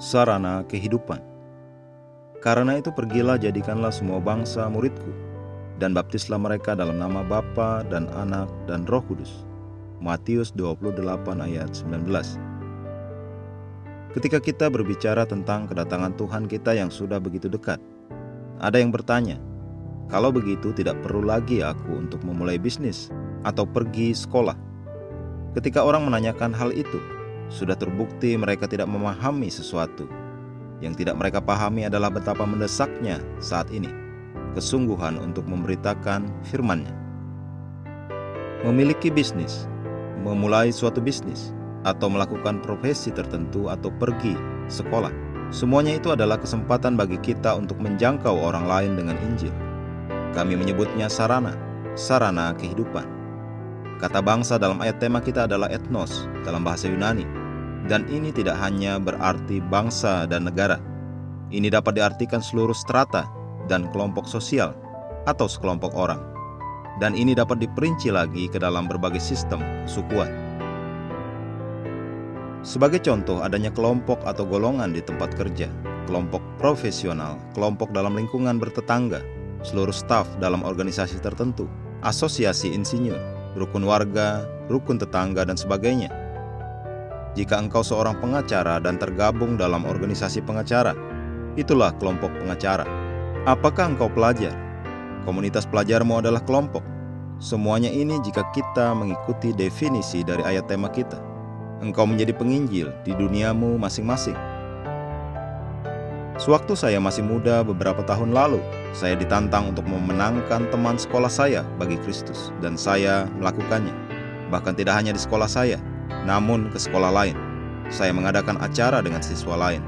sarana kehidupan. Karena itu pergilah jadikanlah semua bangsa muridku, dan baptislah mereka dalam nama Bapa dan Anak dan Roh Kudus. Matius 28 ayat 19. Ketika kita berbicara tentang kedatangan Tuhan kita yang sudah begitu dekat, ada yang bertanya, kalau begitu tidak perlu lagi aku untuk memulai bisnis atau pergi sekolah. Ketika orang menanyakan hal itu, sudah terbukti mereka tidak memahami sesuatu. Yang tidak mereka pahami adalah betapa mendesaknya saat ini kesungguhan untuk memberitakan firman-Nya. Memiliki bisnis, memulai suatu bisnis, atau melakukan profesi tertentu atau pergi sekolah, semuanya itu adalah kesempatan bagi kita untuk menjangkau orang lain dengan Injil. Kami menyebutnya sarana kehidupan. Kata bangsa dalam ayat tema kita adalah ethnos dalam bahasa Yunani. Dan ini tidak hanya berarti bangsa dan negara. Ini dapat diartikan seluruh strata dan kelompok sosial atau sekelompok orang. Dan ini dapat diperinci lagi ke dalam berbagai sistem kesukuan. Sebagai contoh, adanya kelompok atau golongan di tempat kerja, kelompok profesional, kelompok dalam lingkungan bertetangga, seluruh staf dalam organisasi tertentu, asosiasi insinyur, rukun warga, rukun tetangga, dan sebagainya. Jika engkau seorang pengacara dan tergabung dalam organisasi pengacara, itulah kelompok pengacara. Apakah engkau pelajar? Komunitas pelajarmu adalah kelompok. Semuanya ini jika kita mengikuti definisi dari ayat tema kita. Engkau menjadi penginjil di duniamu masing-masing. Sewaktu saya masih muda beberapa tahun lalu, saya ditantang untuk memenangkan teman sekolah saya bagi Kristus, dan saya melakukannya. Bahkan tidak hanya di sekolah saya, namun ke sekolah lain. Saya mengadakan acara dengan siswa lain.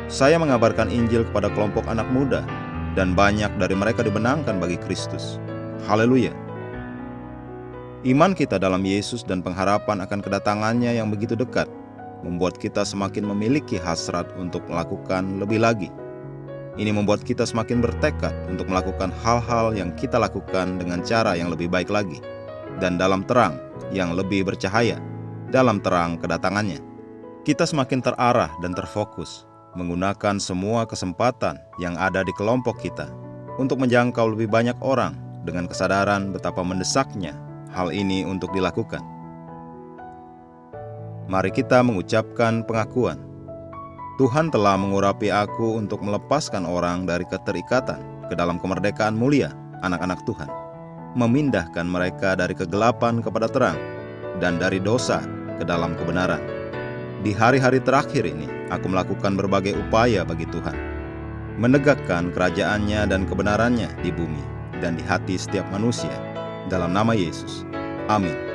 Saya mengabarkan Injil kepada kelompok anak muda, dan banyak dari mereka dibenangkan bagi Kristus. Haleluya! Iman kita dalam Yesus dan pengharapan akan kedatangannya yang begitu dekat membuat kita semakin memiliki hasrat untuk melakukan lebih lagi. Ini membuat kita semakin bertekad untuk melakukan hal-hal yang kita lakukan dengan cara yang lebih baik lagi, dan dalam terang yang lebih bercahaya. Dalam terang kedatangannya, kita semakin terarah dan terfokus, menggunakan semua kesempatan yang ada di kelompok kita untuk menjangkau lebih banyak orang dengan kesadaran betapa mendesaknya hal ini untuk dilakukan. Mari kita mengucapkan pengakuan. Tuhan telah mengurapi aku untuk melepaskan orang dari keterikatan ke dalam kemerdekaan mulia anak-anak Tuhan, memindahkan mereka dari kegelapan kepada terang, dan dari dosa ke dalam kebenaran. Di hari-hari terakhir ini, aku melakukan berbagai upaya bagi Tuhan, menegakkan kerajaan-Nya dan kebenaran-Nya di bumi dan di hati setiap manusia. Dalam nama Yesus. Amin.